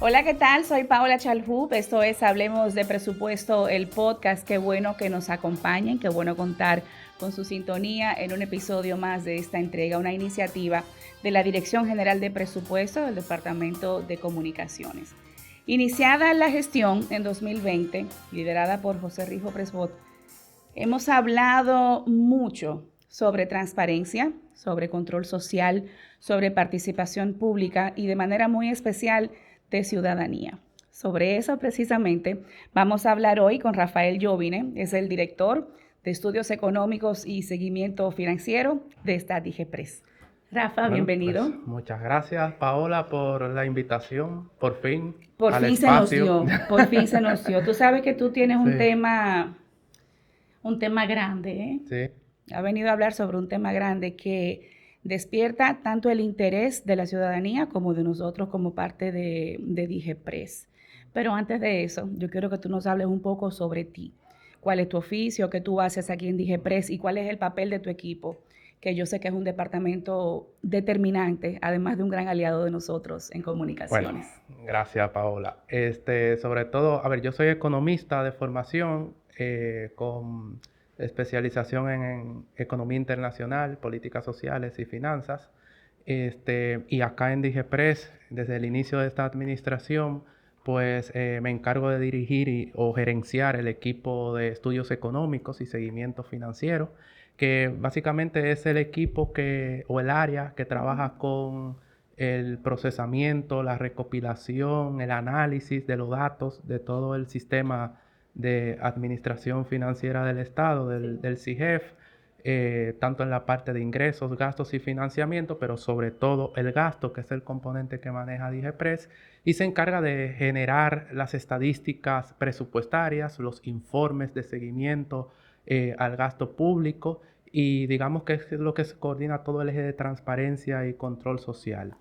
Hola, ¿qué tal? Soy Paola Chalhub. Esto es Hablemos de Presupuesto, el podcast. Qué bueno que nos acompañen, qué bueno contar con su sintonía en un episodio más de esta entrega, una iniciativa de la Dirección General de Presupuesto del Departamento de Comunicaciones. Iniciada la gestión en 2020, liderada por José Rijo Presbot, hemos hablado mucho sobre transparencia, sobre control social, sobre participación pública y de manera muy especial de ciudadanía. Sobre eso precisamente vamos a hablar hoy con Rafael Jovine, es el director de Estudios Económicos y Seguimiento Financiero de esta DIGEPRES. Rafa, Bueno, bienvenido. pues muchas gracias, Paola, por la invitación, por fin, Por al fin se nos espacio. dio, por fin se nos dio. Tú sabes que tú tienes Sí, un tema grande, ¿eh? sí. Ha venido a hablar sobre un tema grande que despierta tanto el interés de la ciudadanía como de nosotros como parte de DIGEPRES. Pero antes de eso, yo quiero que tú nos hables un poco sobre ti. ¿Cuál es tu oficio? ¿Qué tú haces aquí en DIGEPRES? ¿Y cuál es el papel de tu equipo? Que yo sé que es un departamento determinante, además de un gran aliado de nosotros en Bueno, comunicaciones. gracias, Paola. Sobre todo, a ver, yo soy economista de formación, con especialización en economía internacional, políticas sociales y finanzas. Y acá en DIGEPRES, desde el inicio de esta administración, pues me encargo de dirigir o gerenciar el equipo de estudios económicos y seguimiento financiero, que básicamente es el equipo o el área que trabaja con el procesamiento, la recopilación, el análisis de los datos de todo el sistema de administración financiera del Estado, del CIGEF, tanto en la parte de ingresos, gastos y financiamiento, pero sobre todo el gasto, que es el componente que maneja DIGEPRES, y se encarga de generar las estadísticas presupuestarias, los informes de seguimiento al gasto público, y digamos que es lo que se coordina todo el eje de transparencia y control social.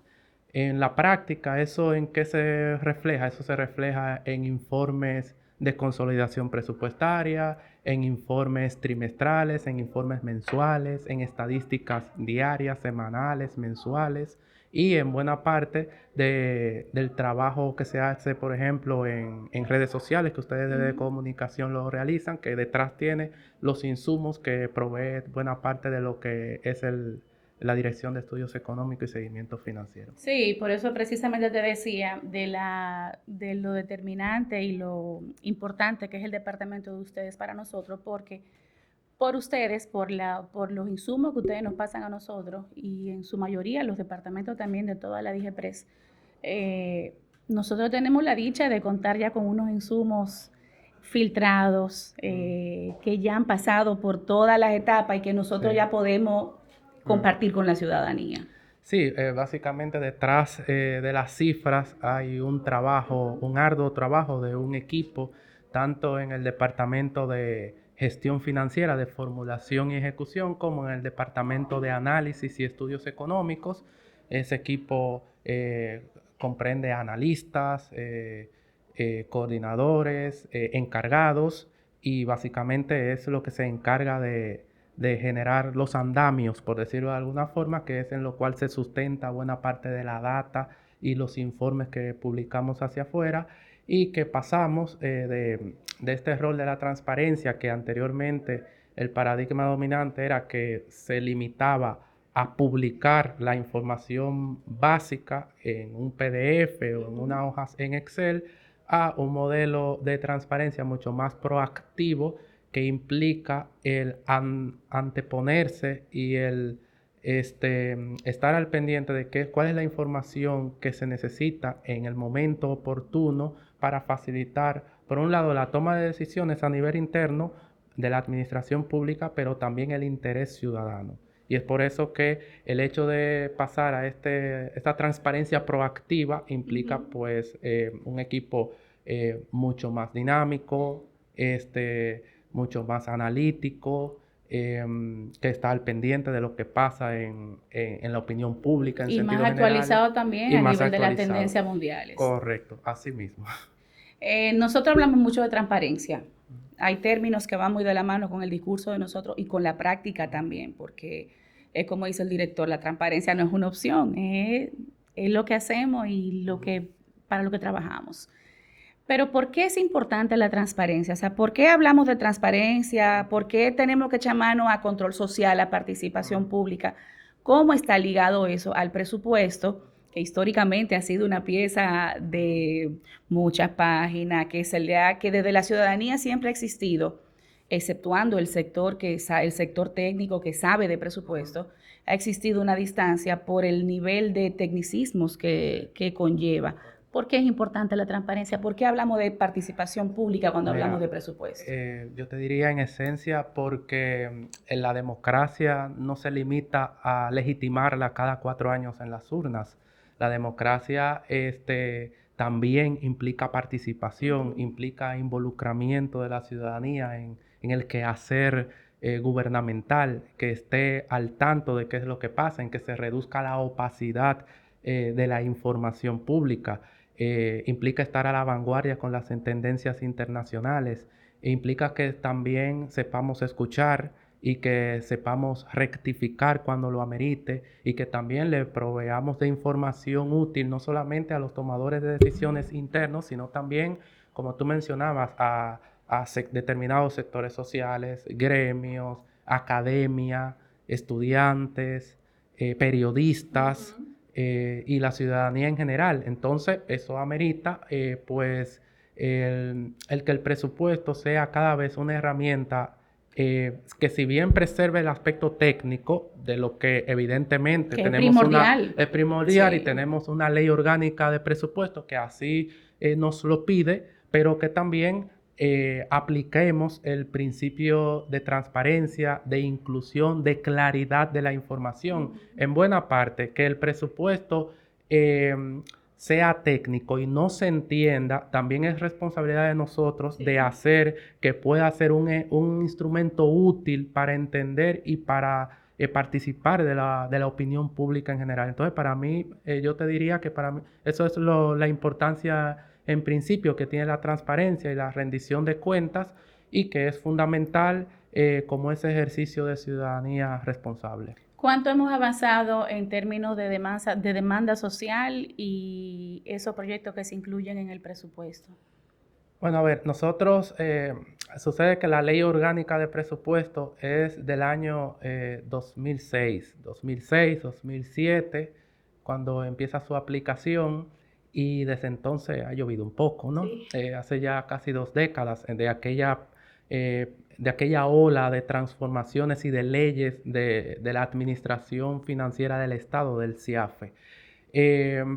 En la práctica, ¿eso en qué se refleja? Eso se refleja en informes de consolidación presupuestaria, en informes trimestrales, en informes mensuales, en estadísticas diarias, semanales, mensuales, y en buena parte del trabajo que se hace, por ejemplo, en redes sociales, que ustedes de comunicación lo realizan, que detrás tiene los insumos que provee buena parte de lo que es la Dirección de Estudios Económicos y Seguimiento Financiero. Sí, por eso precisamente te decía de lo determinante y lo importante que es el departamento de ustedes para nosotros, porque por ustedes, por los insumos que ustedes nos pasan a nosotros y en su mayoría los departamentos también de toda la DIGEPRES, nosotros tenemos la dicha de contar ya con unos insumos filtrados que ya han pasado por todas las etapas y que nosotros Sí. ya podemos compartir con la ciudadanía. Sí, básicamente detrás de las cifras hay un trabajo, un arduo trabajo de un equipo, tanto en el departamento de gestión financiera, de formulación y ejecución, como en el departamento de análisis y estudios económicos. Ese equipo comprende analistas, coordinadores, encargados, y básicamente es lo que se encarga de generar los andamios, por decirlo de alguna forma, que es en lo cual se sustenta buena parte de la data y los informes que publicamos hacia afuera, y que pasamos de este rol de la transparencia, que anteriormente el paradigma dominante era que se limitaba a publicar la información básica en un PDF o en una hoja en Excel, a un modelo de transparencia mucho más proactivo, que implica el anteponerse y el estar al pendiente de cuál es la información que se necesita en el momento oportuno para facilitar, por un lado, la toma de decisiones a nivel interno de la administración pública, pero también el interés ciudadano. Y es por eso que el hecho de pasar a esta transparencia proactiva implica pues un equipo mucho más dinámico, mucho más analítico, que está al pendiente de lo que pasa en la opinión pública en Y más sentido general, actualizado también y a más nivel de las actualizado. tendencias mundiales. Correcto, así mismo. Nosotros hablamos mucho de transparencia. Hay términos que van muy de la mano con el discurso de nosotros y con la práctica también, porque es como dice el director, la transparencia no es una opción, es lo que hacemos y lo que para lo que trabajamos. Pero ¿por qué es importante la transparencia? O sea, ¿por qué hablamos de transparencia? ¿Por qué tenemos que echar mano a control social, a participación pública? ¿Cómo está ligado eso al presupuesto, que históricamente ha sido una pieza de muchas páginas, que desde la ciudadanía siempre ha existido, exceptuando el sector el sector técnico que sabe de presupuesto, ha existido una distancia por el nivel de tecnicismos que conlleva? ¿Por qué es importante la transparencia? ¿Por qué hablamos de participación pública cuando hablamos de Mira, presupuesto? yo te diría en esencia porque en la democracia no se limita a legitimarla cada 4 años en las urnas. La democracia también implica participación, implica involucramiento de la ciudadanía en el quehacer gubernamental, que esté al tanto de qué es lo que pasa, en que se reduzca la opacidad de la información pública. Implica estar a la vanguardia con las tendencias internacionales, e implica que también sepamos escuchar y que sepamos rectificar cuando lo amerite y que también le proveamos de información útil no solamente a los tomadores de decisiones internos, sino también, como tú mencionabas, a determinados sectores sociales, gremios, academia, estudiantes, periodistas y la ciudadanía en general. Entonces, eso amerita, pues, el que el presupuesto sea cada vez una herramienta que si bien preserve el aspecto técnico de lo que evidentemente Que es tenemos primordial. es primordial y Sí. tenemos una ley orgánica de presupuesto que así nos lo pide, pero que también apliquemos el principio de transparencia, de inclusión, de claridad de la información. En buena parte, que el presupuesto eh, sea técnico y no se entienda, también es responsabilidad de nosotros de hacer que pueda ser un instrumento útil para entender y para participar de la opinión pública en general. Entonces, para mí, yo te diría que para mí eso es la importancia en principio que tiene la transparencia y la rendición de cuentas y que es fundamental como ese ejercicio de ciudadanía responsable. ¿Cuánto hemos avanzado en términos de demanda social y esos proyectos que se incluyen en el presupuesto? Bueno, a ver, nosotros, sucede que la ley orgánica de presupuesto es del año 2006, 2007, cuando empieza su aplicación y desde entonces ha llovido un poco, ¿no? Sí. Hace ya casi 2 décadas de aquella ola de transformaciones y de leyes de la Administración Financiera del Estado, del CIAFE.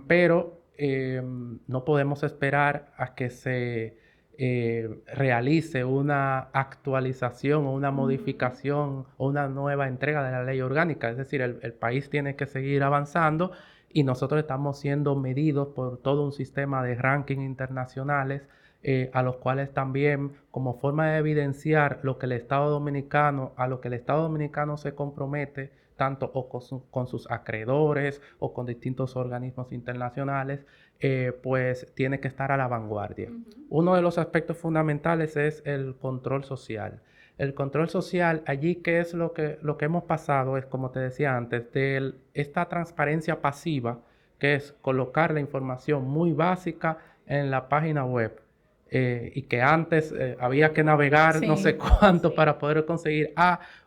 Pero no podemos esperar a que se realice una actualización o una modificación o una nueva entrega de la ley orgánica. Es decir, el país tiene que seguir avanzando y nosotros estamos siendo medidos por todo un sistema de ranking internacionales a los cuales también, como forma de evidenciar lo que el Estado Dominicano, a lo que el Estado Dominicano se compromete, tanto o con sus acreedores o con distintos organismos internacionales, pues tiene que estar a la vanguardia. Uno de los aspectos fundamentales es el control social. El control social, allí, ¿qué es lo que hemos pasado? Es, como te decía antes, de esta transparencia pasiva, que es colocar la información muy básica en la página web. Y que antes había que navegar no sé cuánto para poder conseguir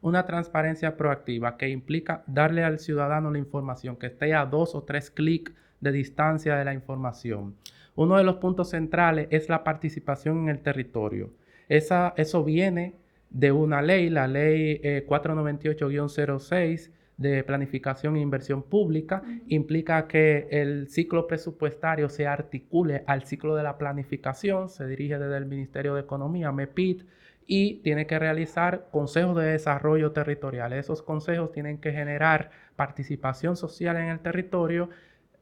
una transparencia proactiva que implica darle al ciudadano la información, que esté a 2 o 3 clics de distancia de la información. Uno de los puntos centrales es la participación en el territorio. Eso viene de una ley, la ley 498-06 de planificación e inversión pública, implica que el ciclo presupuestario se articule al ciclo de la planificación, se dirige desde el Ministerio de Economía, MEPIT, y tiene que realizar consejos de desarrollo territorial. Esos consejos tienen que generar participación social en el territorio.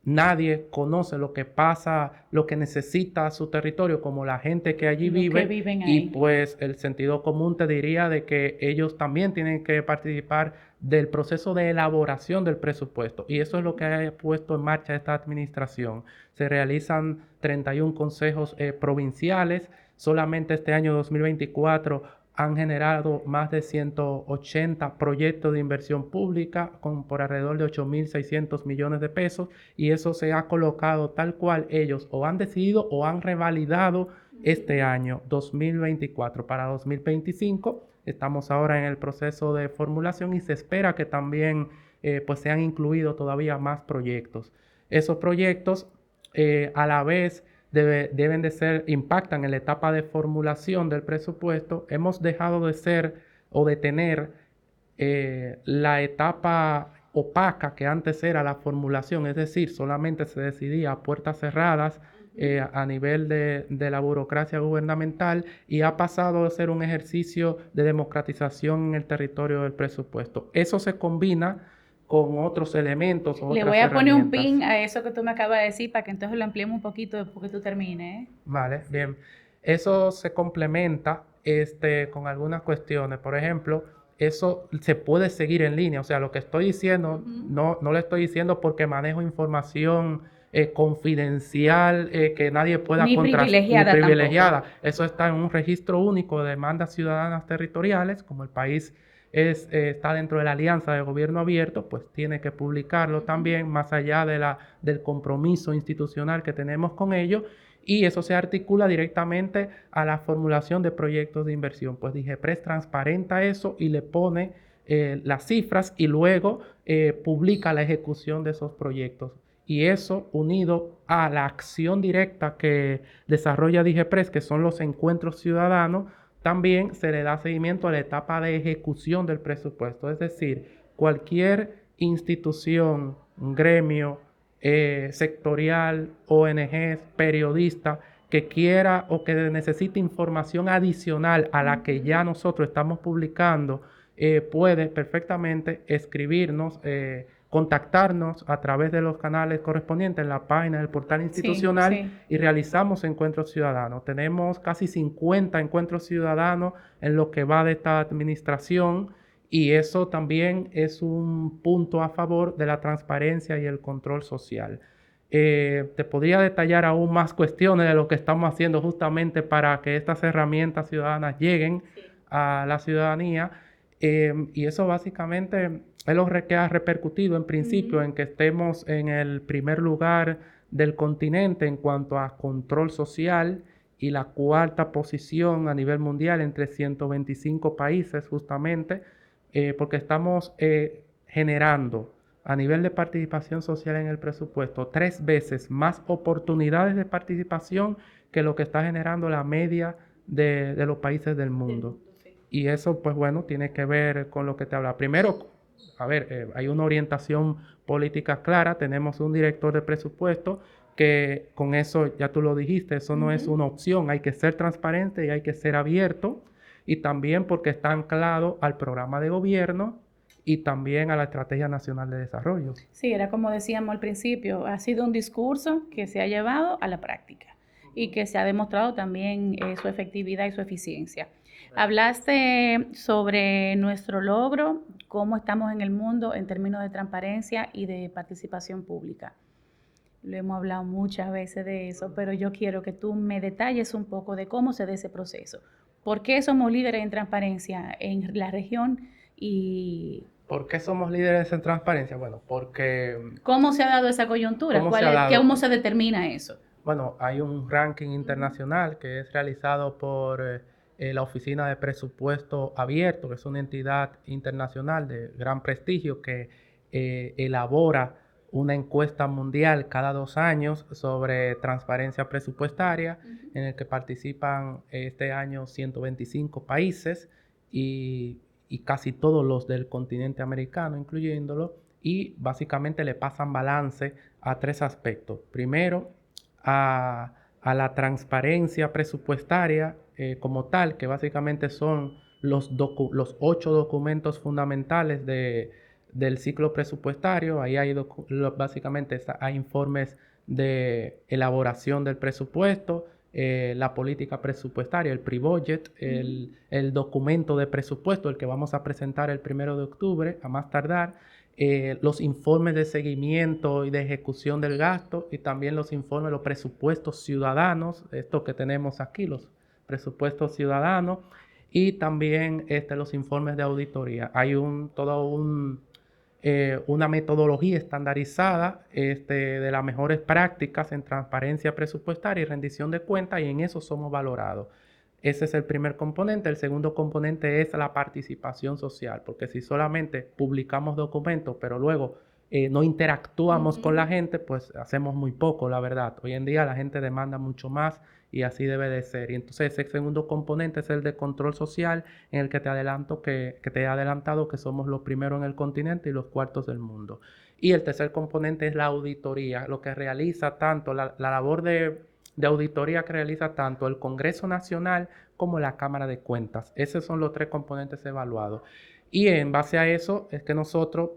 Nadie conoce lo que pasa, lo que necesita su territorio, como la gente que allí vive, y pues el sentido común te diría de que ellos también tienen que participar del proceso de elaboración del presupuesto, y eso es lo que ha puesto en marcha esta administración. Se realizan 31 consejos provinciales. Solamente este año 2024 han generado más de 180 proyectos de inversión pública por alrededor de 8.600 millones de pesos, y eso se ha colocado tal cual ellos o han decidido o han revalidado este año 2024. Para 2025 estamos ahora en el proceso de formulación y se espera que también pues se han incluido todavía más proyectos. Esos proyectos a la vez deben de ser, impactan en la etapa de formulación del presupuesto. Hemos dejado de ser o de tener la etapa opaca que antes era la formulación, es decir, solamente se decidía a puertas cerradas a nivel de la burocracia gubernamental, y ha pasado a ser un ejercicio de democratización en el territorio del presupuesto. Eso se combina con otros elementos. Le voy a poner un pin a eso que tú me acabas de decir para que entonces lo ampliemos un poquito después que tú termines. Vale, bien. Eso se complementa con algunas cuestiones. Por ejemplo, eso se puede seguir en línea. O sea, lo que estoy diciendo, no lo estoy diciendo porque manejo información confidencial que nadie pueda contrastar. Ni privilegiada. Eso está en un registro único de demandas ciudadanas territoriales. Como el país está dentro de la alianza de gobierno abierto, pues tiene que publicarlo también, más allá del compromiso institucional que tenemos con ello. Y eso se articula directamente a la formulación de proyectos de inversión. Pues DIGEPRES transparenta eso y le pone las cifras, y luego publica la ejecución de esos proyectos. Y eso, unido a la acción directa que desarrolla DIGEPRES, que son los encuentros ciudadanos, también se le da seguimiento a la etapa de ejecución del presupuesto. Es decir, cualquier institución, gremio, sectorial, ONG, periodista que quiera o que necesite información adicional a la que ya nosotros estamos publicando, puede perfectamente escribirnos, contactarnos a través de los canales correspondientes en la página del portal institucional, y realizamos encuentros ciudadanos. Tenemos casi 50 encuentros ciudadanos en lo que va de esta administración, y eso también es un punto a favor de la transparencia y el control social. Te podría detallar aún más cuestiones de lo que estamos haciendo justamente para que estas herramientas ciudadanas lleguen a la ciudadanía, y eso básicamente es lo que ha repercutido en principio en que estemos en el primer lugar del continente en cuanto a control social, y la cuarta posición a nivel mundial entre 125 países, justamente porque estamos generando a nivel de participación social en el presupuesto 3 veces más oportunidades de participación que lo que está generando la media de los países del mundo. Y eso, pues bueno, tiene que ver con lo que te habla. Primero, hay una orientación política clara, tenemos un director de presupuesto que con eso, ya tú lo dijiste, eso no es una opción, hay que ser transparente y hay que ser abierto, y también porque está anclado al programa de gobierno y también a la Estrategia Nacional de Desarrollo. Sí, era como decíamos al principio, ha sido un discurso que se ha llevado a la práctica y que se ha demostrado también su efectividad y su eficiencia. Hablaste sobre nuestro logro, cómo estamos en el mundo en términos de transparencia y de participación pública. Lo hemos hablado muchas veces de eso, pero yo quiero que tú me detalles un poco de cómo se da ese proceso. ¿Por qué somos líderes en transparencia en la región? Y ¿por qué somos líderes en transparencia? Bueno, porque... ¿cómo se ha dado esa coyuntura? ¿Cómo se determina eso? Bueno, hay un ranking internacional que es realizado por la Oficina de Presupuesto Abierto, que es una entidad internacional de gran prestigio que elabora una encuesta mundial cada 2 años sobre transparencia presupuestaria, en el que participan este año 125 países y casi todos los del continente americano, incluyéndolo, y básicamente le pasan balance a 3 aspectos. Primero, a la transparencia presupuestaria como tal, que básicamente son los 8 documentos fundamentales del ciclo presupuestario. Ahí básicamente hay informes de elaboración del presupuesto, la política presupuestaria, el pre-budget, el documento de presupuesto, el que vamos a presentar el 1 de octubre, a más tardar, los informes de seguimiento y de ejecución del gasto, y también los informes, los presupuestos ciudadanos, esto que tenemos aquí, los presupuestos ciudadanos, y también los informes de auditoría. Hay una metodología estandarizada de las mejores prácticas en transparencia presupuestaria y rendición de cuentas, y en eso somos valorados. Ese es el primer componente. El segundo componente es la participación social, porque si solamente publicamos documentos, pero luego no interactuamos con la gente, pues hacemos muy poco, la verdad. Hoy en día la gente demanda mucho más y así debe de ser. Y entonces ese segundo componente es el de control social, en el que te adelanto que te he adelantado que somos los primeros en el continente y los cuartos del mundo. Y el tercer componente es la auditoría, lo que realiza tanto la labor de auditoría que realiza tanto el Congreso Nacional como la Cámara de Cuentas. Esos son los tres componentes evaluados. Y en base a eso es que nosotros,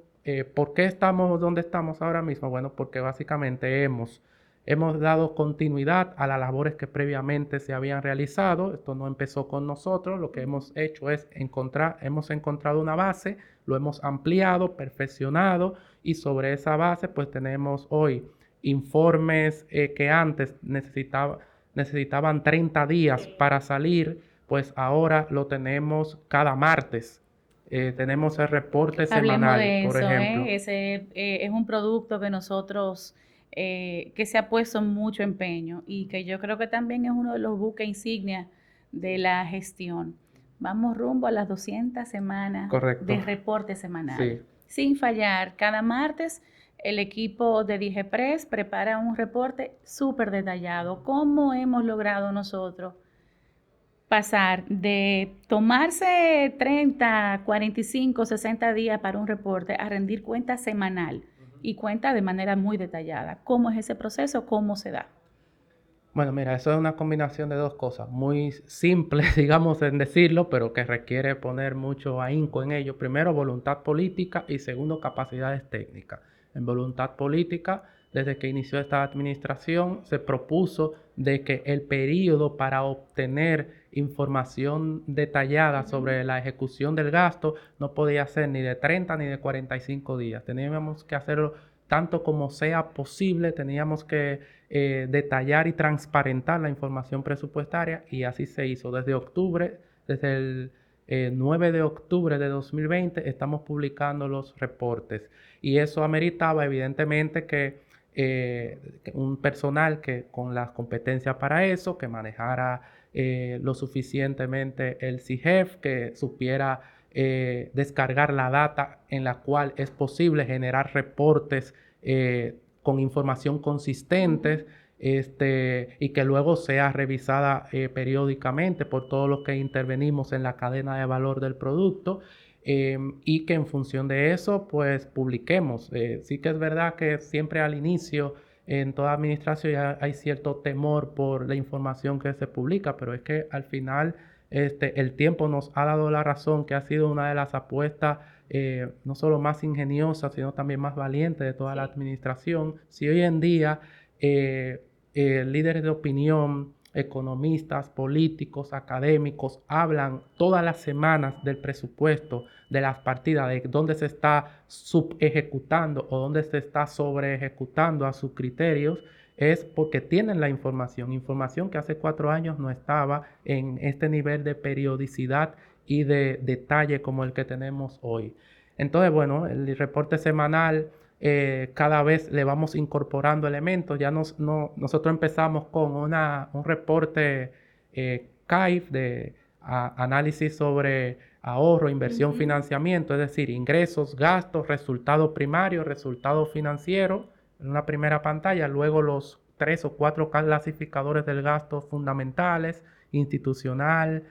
¿por qué estamos donde estamos ahora mismo? Bueno, porque básicamente hemos dado continuidad a las labores que previamente se habían realizado. Esto no empezó con nosotros. Lo que hemos hecho es hemos encontrado una base, lo hemos ampliado, perfeccionado, y sobre esa base pues tenemos hoy informes que antes necesitaban 30 días para salir, pues ahora lo tenemos cada martes. Tenemos el reporte Hablemos semanal, de por eso, ejemplo. ¿eh? Ese es un producto que nosotros, que se ha puesto mucho empeño y que yo creo que también es uno de los buques insignia de la gestión. Vamos rumbo a las 200 semanas Correcto. de reporte semanal. Sí. Sin fallar, cada martes el equipo de DigiPress prepara un reporte súper detallado. ¿Cómo hemos logrado nosotros pasar de tomarse 30, 45, 60 días para un reporte a rendir cuenta semanal y cuenta de manera muy detallada? ¿Cómo es ese proceso? ¿Cómo se da? Bueno, mira, eso es una combinación de dos cosas, muy simple, digamos, en decirlo, pero que requiere poner mucho ahínco en ello. Primero, voluntad política, y segundo, capacidades técnicas. En voluntad política, desde que inició esta administración, se propuso de que el periodo para obtener información detallada sobre la ejecución del gasto no podía ser ni de 30 ni de 45 días. Teníamos que hacerlo tanto como sea posible, teníamos que detallar y transparentar la información presupuestaria, y así se hizo. Desde el 9 de octubre de 2020 estamos publicando los reportes, y eso ameritaba evidentemente que un personal que con las competencias para eso, que manejara lo suficientemente el CIGEF, que supiera descargar la data en la cual es posible generar reportes con información consistente, y que luego sea revisada periódicamente por todos los que intervenimos en la cadena de valor del producto, y que en función de eso pues publiquemos. Sí que es verdad que siempre al inicio en toda administración ya hay cierto temor por la información que se publica, pero es que al final el tiempo nos ha dado la razón, que ha sido una de las apuestas no solo más ingeniosas, sino también más valientes de toda la administración. Si hoy en día líderes de opinión, economistas, políticos, académicos, hablan todas las semanas del presupuesto, de las partidas, de dónde se está subejecutando o dónde se está sobreejecutando a sus criterios, es porque tienen la información que hace 4 años no estaba en este nivel de periodicidad y de detalle como el que tenemos hoy. Entonces, bueno, el reporte semanal, cada vez le vamos incorporando elementos. Nosotros empezamos con un reporte CAIF de análisis sobre ahorro, inversión, financiamiento, es decir, ingresos, gastos, resultado primario, resultado financiero en una primera pantalla, luego los 3 o 4 clasificadores del gasto fundamentales, institucional,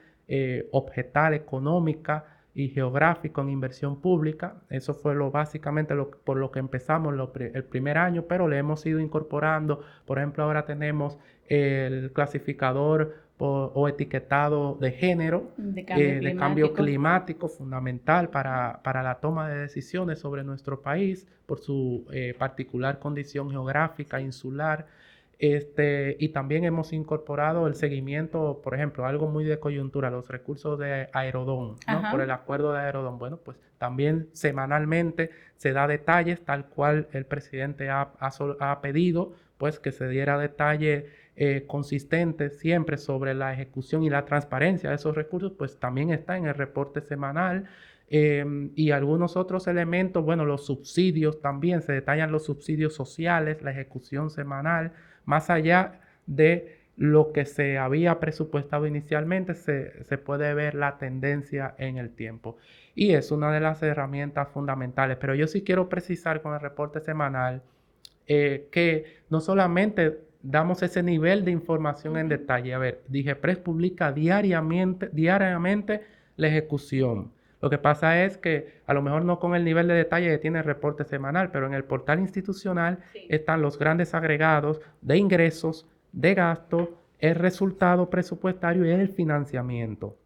objetal, económica y geográfico en inversión pública. Eso fue básicamente por lo que empezamos el primer año, pero le hemos ido incorporando. Por ejemplo, ahora tenemos el clasificador o etiquetado de género, de cambio climático, fundamental para la toma de decisiones sobre nuestro país por su particular condición geográfica insular. Y también hemos incorporado el seguimiento, por ejemplo, algo muy de coyuntura, los recursos de Aerodón, ¿no? Por el acuerdo de Aerodón. Bueno, pues también semanalmente se da detalles, tal cual el presidente ha pedido, pues que se diera detalle consistente siempre sobre la ejecución y la transparencia de esos recursos, pues también está en el reporte semanal. Y algunos otros elementos, bueno, los subsidios también, se detallan los subsidios sociales, la ejecución semanal, más allá de lo que se había presupuestado inicialmente, se puede ver la tendencia en el tiempo. Y es una de las herramientas fundamentales. Pero yo sí quiero precisar con el reporte semanal que no solamente damos ese nivel de información en detalle. A ver, DIGEPRES publica diariamente la ejecución. Lo que pasa es que a lo mejor no con el nivel de detalle que tiene el reporte semanal, pero en el portal institucional están los grandes agregados de ingresos, de gasto, el resultado presupuestario y el financiamiento.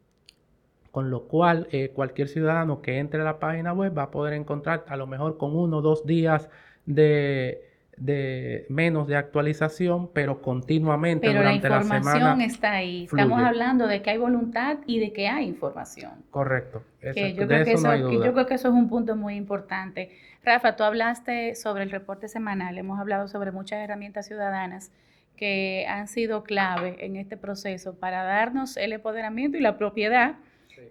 Con lo cual, cualquier ciudadano que entre a la página web va a poder encontrar a lo mejor con 1 o 2 días de menos de actualización, pero continuamente durante la semana. Pero la información está ahí. Fluye. Estamos hablando de que hay voluntad y de que hay información. Correcto. Yo creo que eso es un punto muy importante. Rafa, tú hablaste sobre el reporte semanal. Hemos hablado sobre muchas herramientas ciudadanas que han sido clave en este proceso para darnos el empoderamiento y la propiedad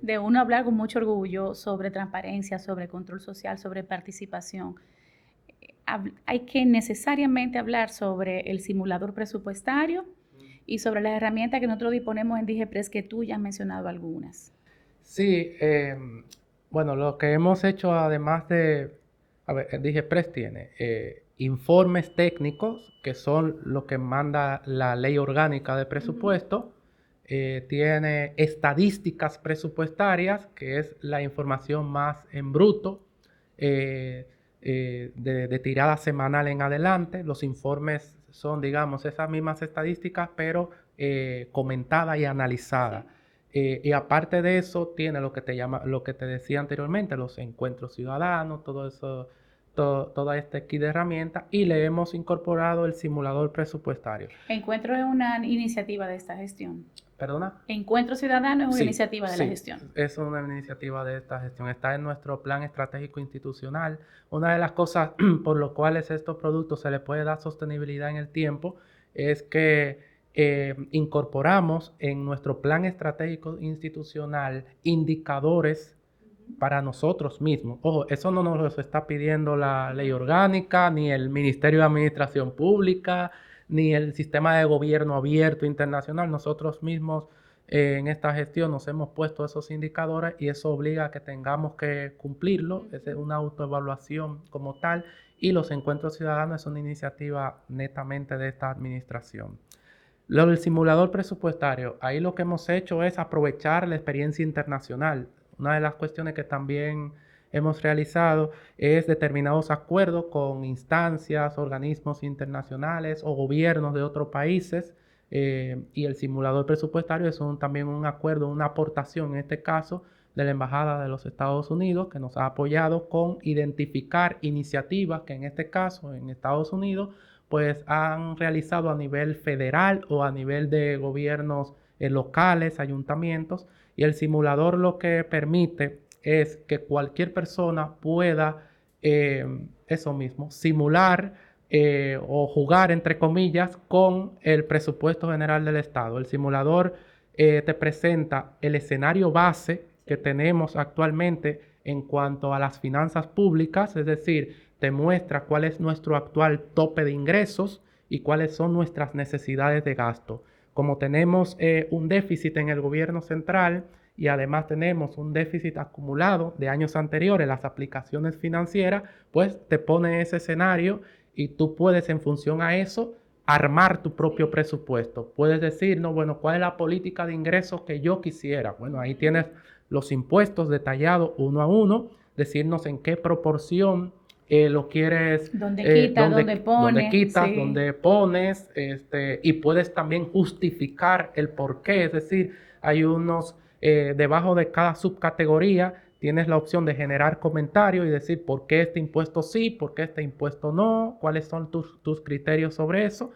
de uno hablar con mucho orgullo sobre transparencia, sobre control social, sobre participación. Hay que necesariamente hablar sobre el simulador presupuestario y sobre las herramientas que nosotros disponemos en DIGEPRES, que tú ya has mencionado algunas. Sí, bueno, lo que hemos hecho además de, a ver, DIGEPRES tiene informes técnicos, que son lo que manda la ley orgánica de presupuesto. Tiene estadísticas presupuestarias, que es la información más en bruto, de tirada semanal en adelante. Los informes son, digamos, esas mismas estadísticas, pero comentadas y analizadas. Y aparte de eso, tiene lo que te decía anteriormente, los encuentros ciudadanos, todo eso, toda esta kit de herramientas, y le hemos incorporado el simulador presupuestario. Encuentro es una iniciativa de esta gestión. ¿Perdona? Encuentro Ciudadano es una iniciativa de la gestión. Es una iniciativa de esta gestión. Está en nuestro plan estratégico institucional. Una de las cosas por las cuales a estos productos se les puede dar sostenibilidad en el tiempo es que incorporamos en nuestro plan estratégico institucional indicadores para nosotros mismos. Ojo, eso no nos lo está pidiendo la ley orgánica, ni el Ministerio de Administración Pública, ni el sistema de gobierno abierto internacional. Nosotros mismos en esta gestión nos hemos puesto esos indicadores y eso obliga a que tengamos que cumplirlo. Es una autoevaluación como tal, y los encuentros ciudadanos es una iniciativa netamente de esta administración. Lo del simulador presupuestario, ahí lo que hemos hecho es aprovechar la experiencia internacional. Una de las cuestiones que también hemos realizado es determinados acuerdos con instancias, organismos internacionales o gobiernos de otros países, y el simulador presupuestario es también un acuerdo, una aportación en este caso de la Embajada de los Estados Unidos, que nos ha apoyado con identificar iniciativas que en este caso en Estados Unidos pues han realizado a nivel federal o a nivel de gobiernos locales, ayuntamientos, y el simulador lo que permite es que cualquier persona pueda eso mismo, simular o jugar, entre comillas, con el presupuesto general del Estado. El simulador te presenta el escenario base que tenemos actualmente en cuanto a las finanzas públicas, es decir, te muestra cuál es nuestro actual tope de ingresos y cuáles son nuestras necesidades de gasto. Como tenemos un déficit en el gobierno central y además tenemos un déficit acumulado de años anteriores, las aplicaciones financieras, pues te pone ese escenario y tú puedes, en función a eso, armar tu propio presupuesto. Puedes decir, no, bueno, ¿cuál es la política de ingresos que yo quisiera? Bueno, ahí tienes los impuestos detallados uno a uno, decirnos en qué proporción lo quieres, dónde quitas, dónde pones, y puedes también justificar el por qué. Es decir, hay unos, debajo de cada subcategoría, tienes la opción de generar comentarios y decir por qué este impuesto sí, por qué este impuesto no, cuáles son tus criterios sobre eso.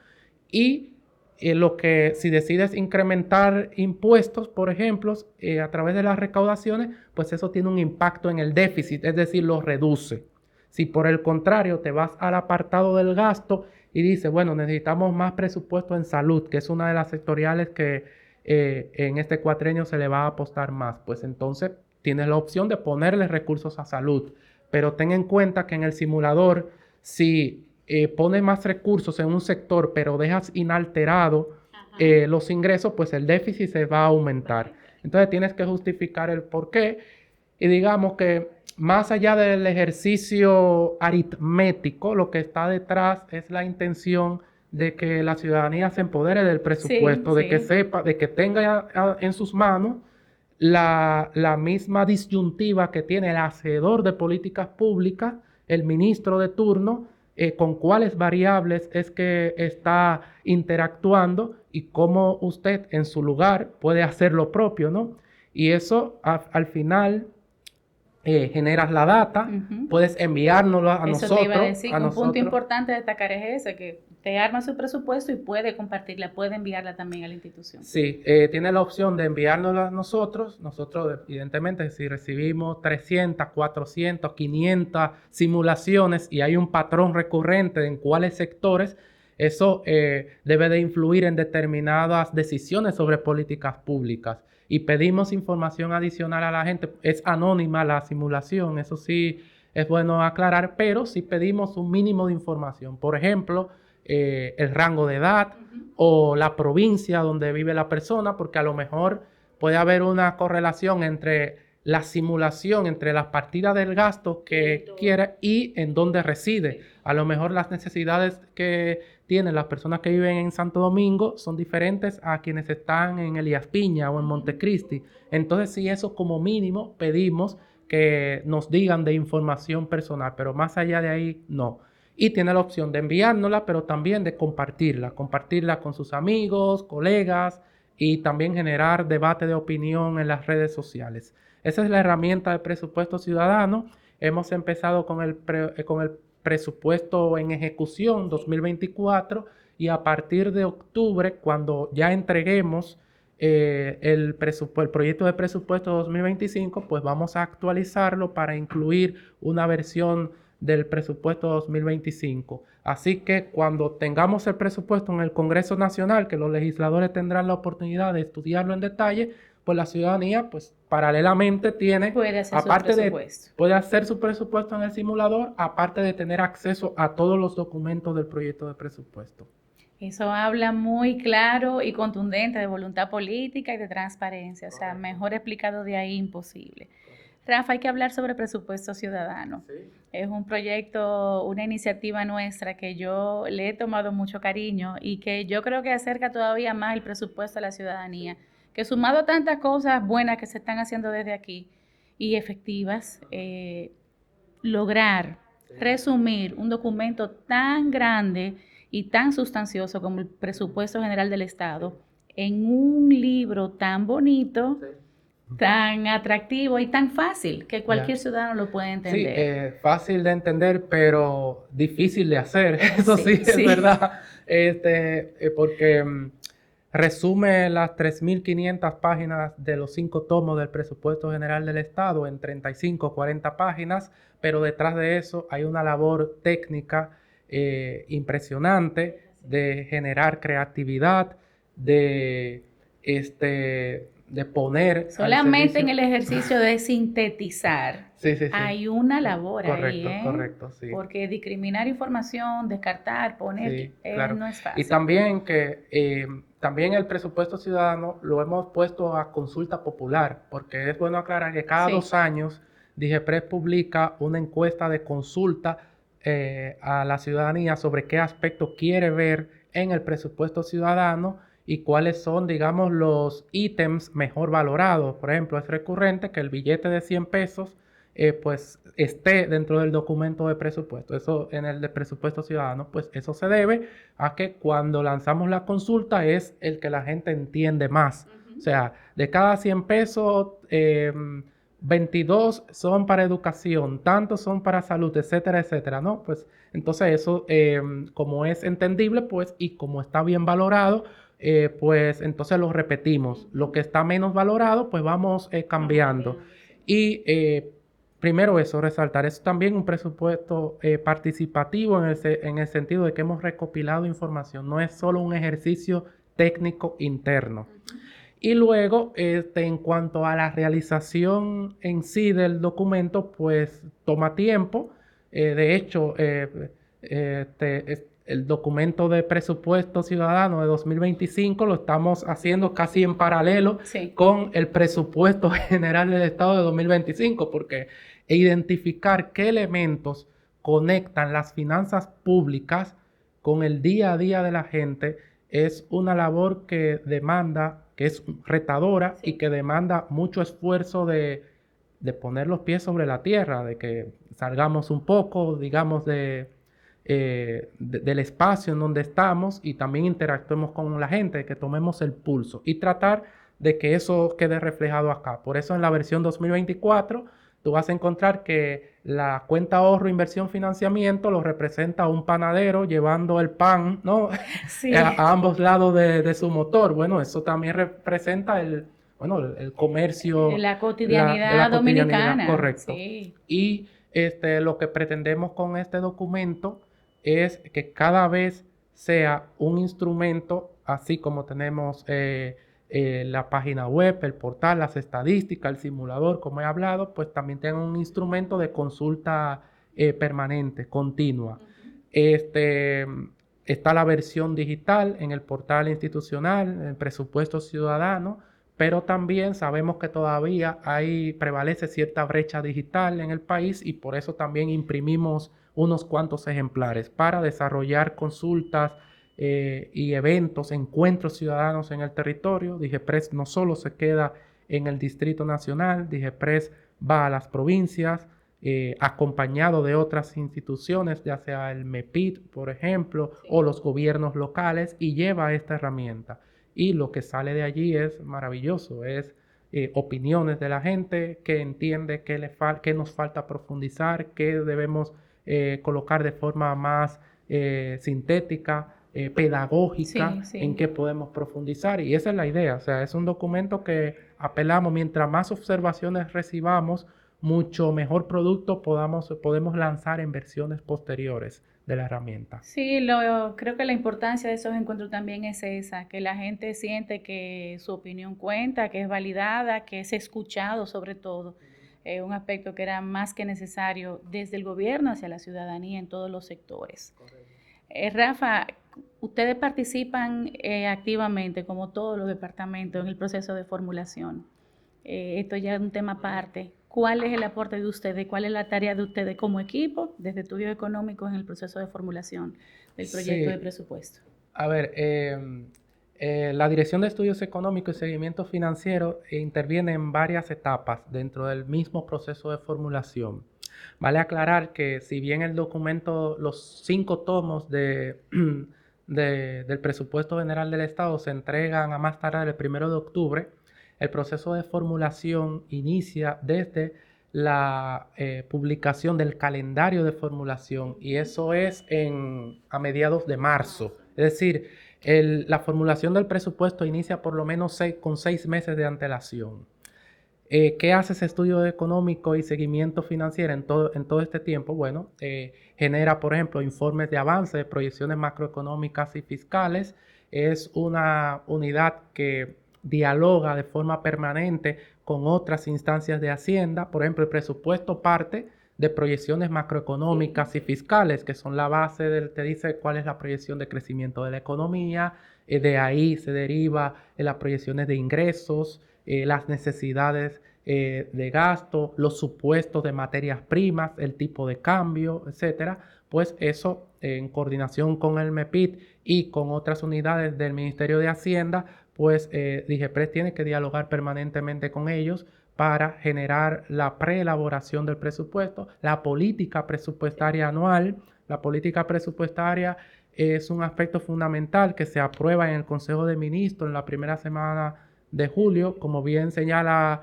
Y si decides incrementar impuestos, por ejemplo, a través de las recaudaciones, pues eso tiene un impacto en el déficit, es decir, lo reduce. Si por el contrario te vas al apartado del gasto y dices, bueno, necesitamos más presupuesto en salud, que es una de las sectoriales que en este cuatrenio se le va a apostar más, pues entonces tienes la opción de ponerle recursos a salud. Pero ten en cuenta que en el simulador, si pones más recursos en un sector, pero dejas inalterado los ingresos, pues el déficit se va a aumentar. Entonces tienes que justificar el por qué. Y digamos que más allá del ejercicio aritmético, lo que está detrás es la intención de que la ciudadanía se empodere del presupuesto, de que sepa, de que tenga en sus manos la misma disyuntiva que tiene el hacedor de políticas públicas, el ministro de turno, con cuáles variables es que está interactuando y cómo usted en su lugar puede hacer lo propio, ¿no? Y eso al final generas la data, puedes enviárnoslo a nosotros. Eso te iba a decir, un punto importante de destacar es ese, que te arma su presupuesto y puede compartirla, puede enviarla también a la institución. Sí, tiene la opción de enviárnosla a nosotros. Nosotros, evidentemente, si recibimos 300, 400, 500 simulaciones y hay un patrón recurrente en cuáles sectores, eso debe de influir en determinadas decisiones sobre políticas públicas. Y pedimos información adicional a la gente. Es anónima la simulación, eso sí es bueno aclarar, pero sí pedimos un mínimo de información. Por ejemplo, el rango de edad o la provincia donde vive la persona, porque a lo mejor puede haber una correlación entre la simulación, entre las partidas del gasto que quiere y en dónde reside. A lo mejor las necesidades que tienen las personas que viven en Santo Domingo son diferentes a quienes están en Elías Piña o en Montecristi. Entonces, sí, eso como mínimo pedimos que nos digan de información personal, pero más allá de ahí, no. Y tiene la opción de enviárnosla, pero también de compartirla con sus amigos, colegas y también generar debate de opinión en las redes sociales. Esa es la herramienta de presupuesto ciudadano. Hemos empezado con el presupuesto en ejecución 2024 y a partir de octubre, cuando ya entreguemos el proyecto de presupuesto 2025, pues vamos a actualizarlo para incluir una versión del presupuesto 2025. Así que cuando tengamos el presupuesto en el Congreso Nacional, que los legisladores tendrán la oportunidad de estudiarlo en detalle, pues la ciudadanía, pues paralelamente puede hacer su presupuesto en el simulador, aparte de tener acceso a todos los documentos del proyecto de presupuesto. Eso habla muy claro y contundente de voluntad política y de transparencia, o sea, mejor explicado de ahí imposible. Rafa, hay que hablar sobre presupuesto ciudadano. Sí. Es un proyecto, una iniciativa nuestra que yo le he tomado mucho cariño y que yo creo que acerca todavía más el presupuesto a la ciudadanía, que sumado a tantas cosas buenas que se están haciendo desde aquí y efectivas, lograr resumir un documento tan grande y tan sustancioso como el presupuesto general del Estado en un libro tan bonito, tan atractivo y tan fácil que cualquier ciudadano lo puede entender. Sí, fácil de entender, pero difícil de hacer. Eso sí es verdad. Porque resume las 3.500 páginas de los 5 tomos del presupuesto general del Estado en 35 o 40 páginas, pero detrás de eso hay una labor técnica impresionante de generar creatividad, de poner... Solamente en el ejercicio de sintetizar hay una labor ahí, Correcto, sí. Porque discriminar información, descartar, poner, claro. No es fácil. Y también también el presupuesto ciudadano lo hemos puesto a consulta popular, porque es bueno aclarar que cada 2 años DIGEPRES publica una encuesta de consulta a la ciudadanía sobre qué aspecto quiere ver en el presupuesto ciudadano y cuáles son, digamos, los ítems mejor valorados. Por ejemplo, es recurrente que el billete de 100 pesos pues esté dentro del documento de presupuesto. Eso en el de presupuesto ciudadano, pues eso se debe a que cuando lanzamos la consulta es el que la gente entiende más. O sea, de cada 100 pesos, 22 son para educación, tantos son para salud, etcétera, etcétera, ¿no? Pues entonces eso, como es entendible, pues, y como está bien valorado, pues entonces lo repetimos. Lo que está menos valorado, pues vamos cambiando. Y primero eso, resaltar, es también un presupuesto participativo en el sentido de que hemos recopilado información, no es solo un ejercicio técnico interno. Y luego, en cuanto a la realización en sí del documento, pues toma tiempo. De hecho, el documento de presupuesto ciudadano de 2025 lo estamos haciendo casi en paralelo con el presupuesto general del Estado de 2025, porque identificar qué elementos conectan las finanzas públicas con el día a día de la gente es una labor que es retadora y que demanda mucho esfuerzo de poner los pies sobre la tierra, de que salgamos un poco, digamos, del espacio en donde estamos y también interactuemos con la gente, que tomemos el pulso y tratar de que eso quede reflejado acá. Por eso en la versión 2024 tú vas a encontrar que la cuenta ahorro, inversión, financiamiento lo representa un panadero llevando el pan, ¿no? Sí. a ambos lados de su motor. Bueno, eso también representa el comercio. La cotidianidad dominicana. Correcto. Sí. Y lo que pretendemos con este documento es que cada vez sea un instrumento, así como tenemos la página web, el portal, las estadísticas, el simulador, como he hablado, pues también tenga un instrumento de consulta permanente, continua. Está la versión digital en el portal institucional, en el presupuesto ciudadano, pero también sabemos que todavía prevalece cierta brecha digital en el país y por eso también imprimimos unos cuantos ejemplares para desarrollar consultas y eventos, encuentros ciudadanos en el territorio. DIGEPRES no solo se queda en el Distrito Nacional, DIGEPRES va a las provincias, acompañado de otras instituciones, ya sea el MEPIT, por ejemplo, o los gobiernos locales, y lleva esta herramienta. Y lo que sale de allí es maravilloso, es opiniones de la gente que entiende que nos falta profundizar, que debemos colocar de forma más sintética, pedagógica, en qué podemos profundizar. Y esa es la idea, o sea, es un documento que apelamos, mientras más observaciones recibamos, mucho mejor producto podemos lanzar en versiones posteriores de la herramienta. Sí, creo que la importancia de esos encuentros también es esa, que la gente siente que su opinión cuenta, que es validada, que es escuchado sobre todo. Un aspecto que era más que necesario desde el gobierno hacia la ciudadanía en todos los sectores. Rafa, ustedes participan activamente, como todos los departamentos, en el proceso de formulación. Esto ya es un tema aparte. ¿Cuál es el aporte de ustedes? ¿Cuál es la tarea de ustedes como equipo desde estudios económicos en el proceso de formulación del proyecto de presupuesto? A ver, la Dirección de Estudios Económicos y Seguimiento Financiero interviene en varias etapas dentro del mismo proceso de formulación. Vale aclarar que si bien el documento, los 5 tomos del presupuesto general del Estado se entregan a más tardar el 1 de octubre, el proceso de formulación inicia desde la publicación del calendario de formulación y eso es a mediados de marzo. Es decir, la formulación del presupuesto inicia por lo menos con 6 meses de antelación. ¿Qué hace ese estudio económico y seguimiento financiero en todo este tiempo? Bueno, genera, por ejemplo, informes de avance de proyecciones macroeconómicas y fiscales. Es una unidad que dialoga de forma permanente con otras instancias de Hacienda. Por ejemplo, el presupuesto parte de proyecciones macroeconómicas y fiscales, que son la base te dice cuál es la proyección de crecimiento de la economía. De ahí se deriva las proyecciones de ingresos, las necesidades de gasto, los supuestos de materias primas, el tipo de cambio, etcétera. Pues eso, en coordinación con el MEPIT y con otras unidades del Ministerio de Hacienda, pues DIGEPRES tiene que dialogar permanentemente con ellos para generar la preelaboración del presupuesto, la política presupuestaria anual. La política presupuestaria es un aspecto fundamental que se aprueba en el Consejo de Ministros en la primera semana de julio. Como bien señala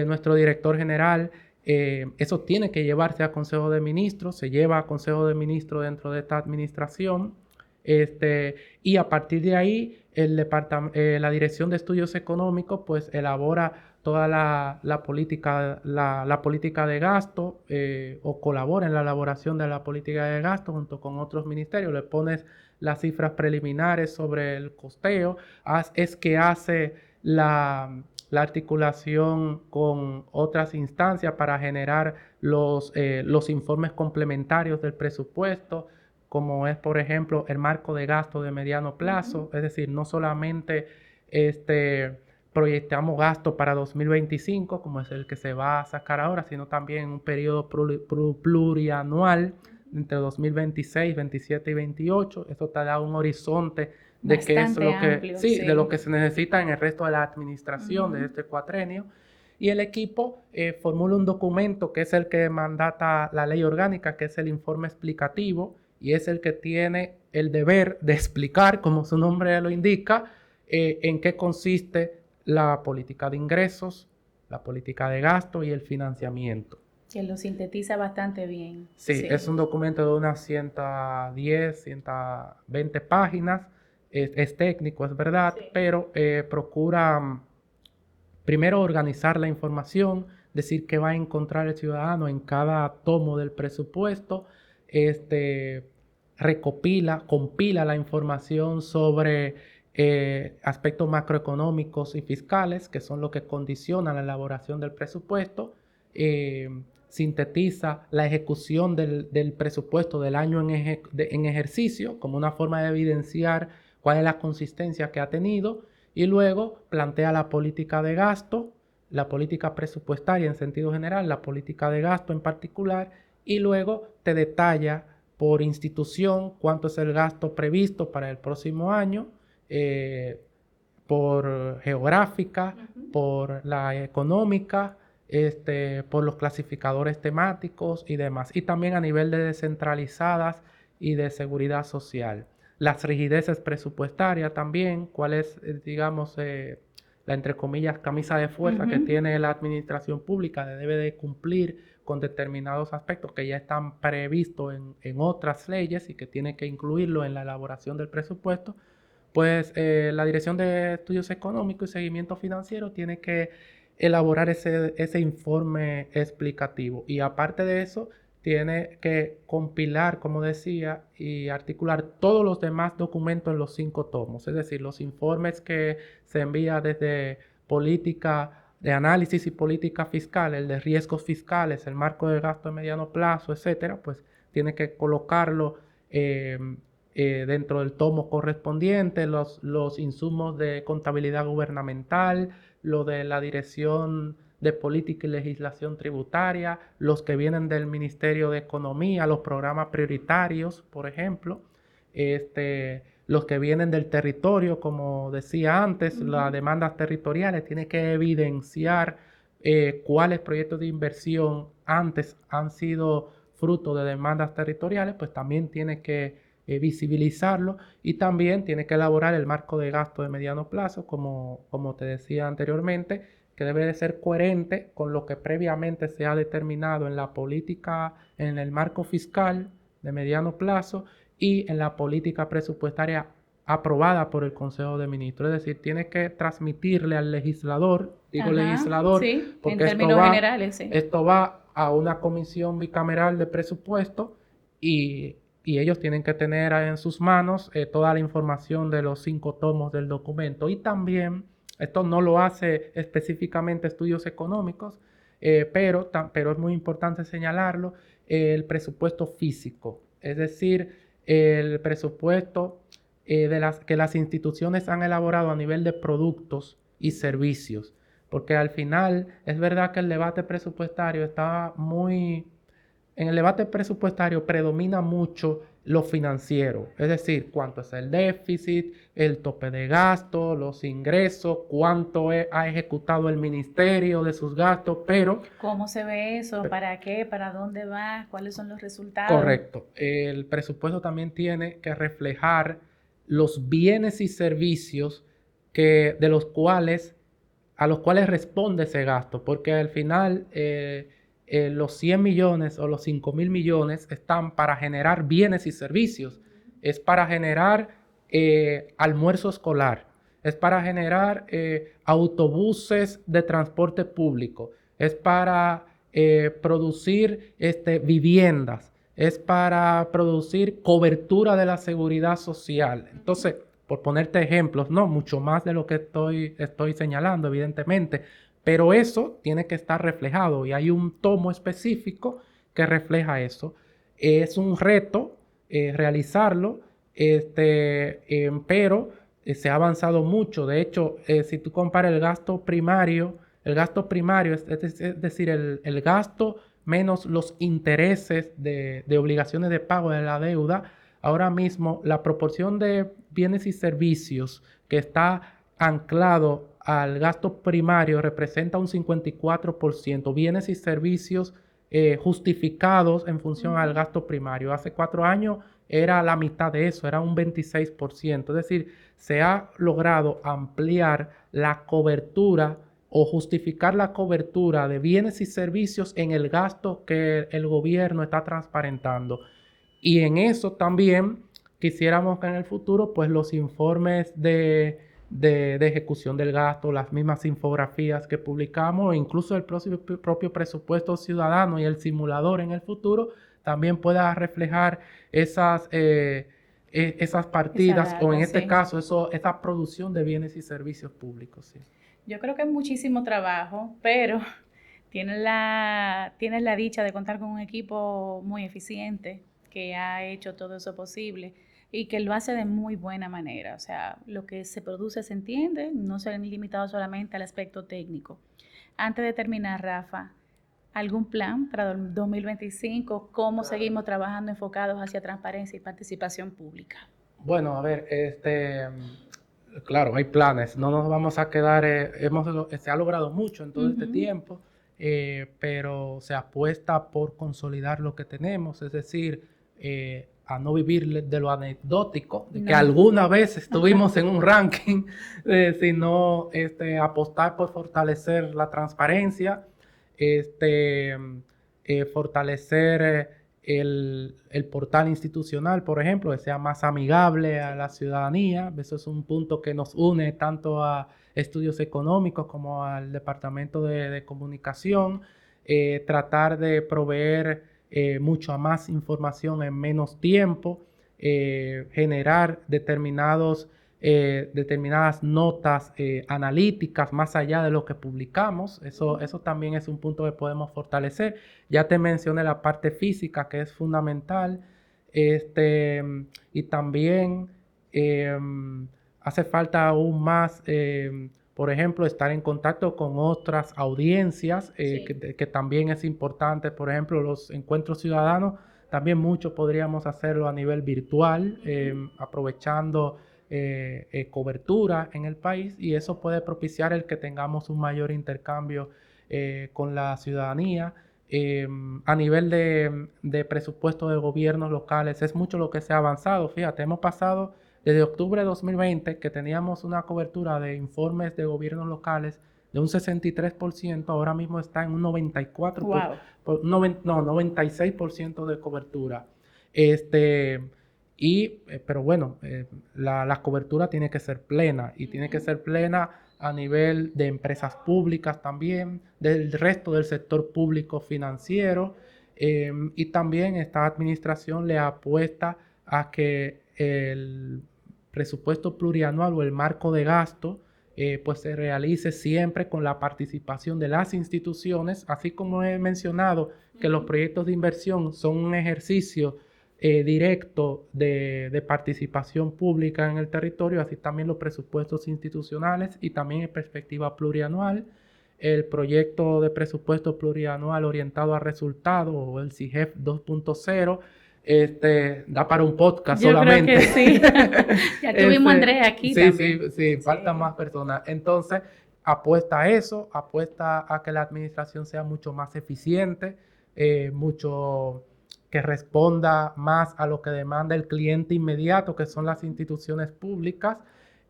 nuestro director general, eso tiene que llevarse a Consejo de Ministros, se lleva a Consejo de Ministros dentro de esta administración. Y a partir de ahí, la Dirección de Estudios Económicos pues elabora toda la política de gasto o colabora en la elaboración de la política de gasto junto con otros ministerios. Le pones las cifras preliminares sobre el costeo, es que hace la articulación con otras instancias para generar los informes complementarios del presupuesto, como es, por ejemplo, el marco de gasto de mediano plazo. Es decir, no solamente proyectamos gasto para 2025, como es el que se va a sacar ahora, sino también en un periodo plurianual entre 2026, 27 y 28. Eso te da un horizonte de qué es lo que, amplio, de lo que se necesita en el resto de la administración de este cuatrenio. Y el equipo formula un documento que es el que mandata la ley orgánica, que es el informe explicativo, y es el que tiene el deber de explicar, como su nombre lo indica, en qué consiste la política de ingresos, la política de gasto y el financiamiento. Que lo sintetiza bastante bien. Sí, es un documento de unas 110, 120 páginas. Es técnico, es verdad, pero procura primero organizar la información, decir qué va a encontrar el ciudadano en cada tomo del presupuesto, compila la información sobre aspectos macroeconómicos y fiscales, que son los que condicionan la elaboración del presupuesto, sintetiza la ejecución del presupuesto del año en ejercicio como una forma de evidenciar cuál es la consistencia que ha tenido, y luego plantea la política de gasto, la política presupuestaria en sentido general, la política de gasto en particular, y luego te detalla por institución cuánto es el gasto previsto para el próximo año, por geográfica, por la económica, por los clasificadores temáticos y demás, y también a nivel de descentralizadas y de seguridad social. Las rigideces presupuestarias también, cuál es, digamos, la, entre comillas, camisa de fuerza que tiene la administración pública, debe de cumplir con determinados aspectos que ya están previstos en otras leyes y que tiene que incluirlo en la elaboración del presupuesto. Pues la Dirección de Estudios Económicos y Seguimiento Financiero tiene que elaborar ese informe explicativo, y aparte de eso tiene que compilar, como decía, y articular todos los demás documentos en los 5 tomos, es decir, los informes que se envía desde política de análisis y política fiscal, el de riesgos fiscales, el marco de gasto de mediano plazo, etcétera, pues tiene que colocarlo dentro del tomo correspondiente, los insumos de contabilidad gubernamental, lo de la Dirección de Política y Legislación Tributaria, los que vienen del Ministerio de Economía, los programas prioritarios, por ejemplo, los que vienen del territorio, como decía antes, las demandas territoriales, tiene que evidenciar cuáles proyectos de inversión antes han sido fruto de demandas territoriales, pues también tiene que visibilizarlo, y también tiene que elaborar el marco de gasto de mediano plazo, como te decía anteriormente, que debe de ser coherente con lo que previamente se ha determinado en la política, en el marco fiscal de mediano plazo y en la política presupuestaria aprobada por el Consejo de Ministros. Es decir, tiene que transmitirle al legislador, legislador, sí, porque en términos generales, sí. Esto va a una comisión bicameral de presupuesto, y ellos tienen que tener en sus manos toda la información de los 5 tomos del documento. Y también, esto no lo hace específicamente Estudios Económicos, pero es muy importante señalarlo, el presupuesto físico, es decir, el presupuesto que las instituciones han elaborado a nivel de productos y servicios, porque al final es verdad que el debate presupuestario en el debate presupuestario predomina mucho lo financiero, es decir, cuánto es el déficit, el tope de gasto, los ingresos, cuánto ha ejecutado el ministerio de sus gastos, pero... ¿Cómo se ve eso? ¿Para qué? ¿Para dónde va? ¿Cuáles son los resultados? Correcto. El presupuesto también tiene que reflejar los bienes y servicios a los cuales responde ese gasto, porque al final... los 100 millones o los 5.000 millones están para generar bienes y servicios. Es para generar almuerzo escolar, es para generar autobuses de transporte público, es para producir viviendas, es para producir cobertura de la seguridad social. Entonces, por ponerte ejemplos, no, mucho más de lo que estoy señalando, evidentemente, pero eso tiene que estar reflejado y hay un tomo específico que refleja eso. Es un reto realizarlo, pero se ha avanzado mucho. De hecho, si tú comparas el gasto primario, es decir, el gasto menos los intereses de obligaciones de pago de la deuda, ahora mismo la proporción de bienes y servicios que está anclado al gasto primario representa un 54%, bienes y servicios justificados en función al gasto primario. Hace 4 años era la mitad de eso, era un 26%. Es decir, se ha logrado ampliar la cobertura o justificar la cobertura de bienes y servicios en el gasto que el gobierno está transparentando. Y en eso también quisiéramos que en el futuro, pues los informes de ejecución del gasto, las mismas infografías que publicamos, incluso el propio presupuesto ciudadano y el simulador en el futuro, también pueda reflejar esas partidas o en este caso esa producción de bienes y servicios públicos. Sí. Yo creo que es muchísimo trabajo, pero tienes la dicha de contar con un equipo muy eficiente que ha hecho todo eso posible y que lo hace de muy buena manera. O sea, lo que se produce se entiende, no se han limitado solamente al aspecto técnico. Antes de terminar, Rafa, ¿algún plan para el 2025? ¿Cómo seguimos trabajando enfocados hacia transparencia y participación pública? Bueno, a ver, claro, hay planes, no nos vamos a quedar, se ha logrado mucho en todo este tiempo, pero se apuesta por consolidar lo que tenemos, es decir, a no vivir de lo anecdótico, de que alguna vez estuvimos en un ranking, sino apostar por fortalecer la transparencia, fortalecer el portal institucional, por ejemplo, que sea más amigable a la ciudadanía. Eso es un punto que nos une tanto a estudios económicos como al departamento de comunicación. Tratar de proveer mucha más información en menos tiempo, generar determinadas notas analíticas más allá de lo que publicamos. Eso también es un punto que podemos fortalecer. Ya te mencioné la parte física, que es fundamental, y también hace falta aún más, por ejemplo, estar en contacto con otras audiencias, que también es importante. Por ejemplo, los encuentros ciudadanos, también mucho podríamos hacerlo a nivel virtual, aprovechando cobertura en el país, y eso puede propiciar el que tengamos un mayor intercambio con la ciudadanía. A nivel de presupuesto de gobiernos locales, es mucho lo que se ha avanzado. Fíjate, hemos pasado desde octubre de 2020, que teníamos una cobertura de informes de gobiernos locales de un 63%, ahora mismo está en un 94%, wow. 96% de cobertura. Pero bueno, la cobertura tiene que ser plena, y tiene que ser plena a nivel de empresas públicas también, del resto del sector público financiero, y también esta administración le apuesta a que el presupuesto plurianual o el marco de gasto pues se realice siempre con la participación de las instituciones, así como he mencionado que los proyectos de inversión son un ejercicio directo de participación pública en el territorio, así también los presupuestos institucionales, y también en perspectiva plurianual, el proyecto de presupuesto plurianual orientado a resultados, o el CIGEF 2.0, da para un podcast solamente. Yo creo que sí. Ya tuvimos a Andrés aquí también. Sí, faltan más personas. Entonces, apuesta a eso, apuesta a que la administración sea mucho más eficiente, mucho que responda más a lo que demanda el cliente inmediato, que son las instituciones públicas,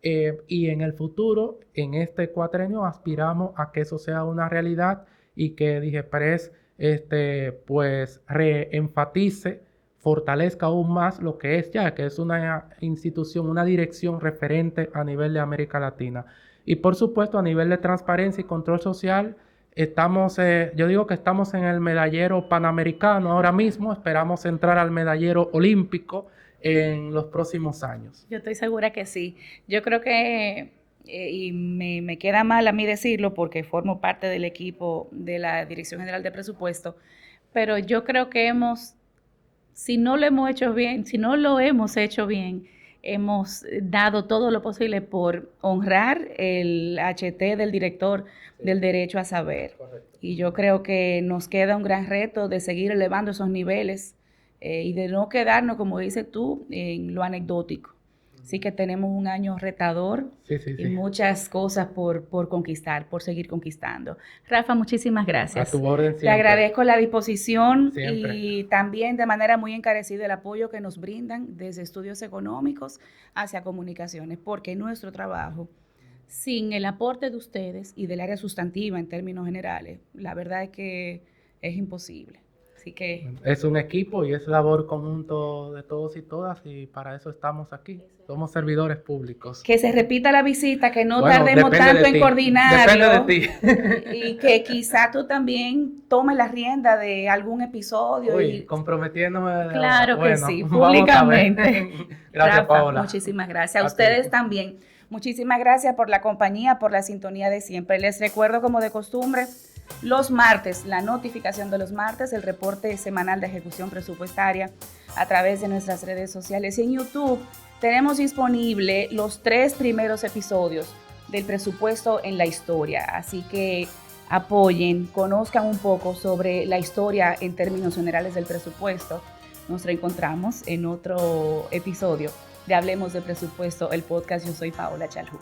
y en el futuro, en este cuatrenio, aspiramos a que eso sea una realidad y que DIGEPRES pues reenfatice fortalezca aún más lo que es ya, que es una institución, una dirección referente a nivel de América Latina. Y por supuesto, a nivel de transparencia y control social, estamos, yo digo que estamos en el medallero panamericano ahora mismo, esperamos entrar al medallero olímpico en los próximos años. Yo estoy segura que sí. Yo creo que, y me queda mal a mí decirlo porque formo parte del equipo de la Dirección General de Presupuesto, pero yo creo que si no lo hemos hecho bien, hemos dado todo lo posible por honrar el HT del director del derecho a saber. Correcto. Y yo creo que nos queda un gran reto de seguir elevando esos niveles y de no quedarnos, como dices tú, en lo anecdótico. Sí que tenemos un año retador y muchas cosas por conquistar, por seguir conquistando. Rafa, muchísimas gracias. A tu orden siempre. Te agradezco la disposición Siempre. y también de manera muy encarecida el apoyo que nos brindan desde estudios económicos hacia comunicaciones, porque nuestro trabajo, sin el aporte de ustedes y del área sustantiva en términos generales, la verdad es que es imposible. Así que es un equipo y es labor conjunto de todos y todas y para eso estamos aquí. Somos servidores públicos. Que se repita la visita, que no tardemos tanto en coordinarlo. Depende de ti. Y que quizá tú también tomes la rienda de algún episodio. Uy, comprometiéndome. Claro que sí, públicamente. Gracias, Rafa, Paola. muchísimas gracias. A ustedes también. Muchísimas gracias por la compañía, por la sintonía de siempre. Les recuerdo, como de costumbre, los martes, la notificación de los martes, el reporte semanal de ejecución presupuestaria a través de nuestras redes sociales. Y en YouTube tenemos disponible los 3 primeros episodios del presupuesto en la historia. Así que apoyen, conozcan un poco sobre la historia en términos generales del presupuesto. Nos reencontramos en otro episodio de Hablemos de Presupuesto, el podcast. Yo soy Paola Chalhú.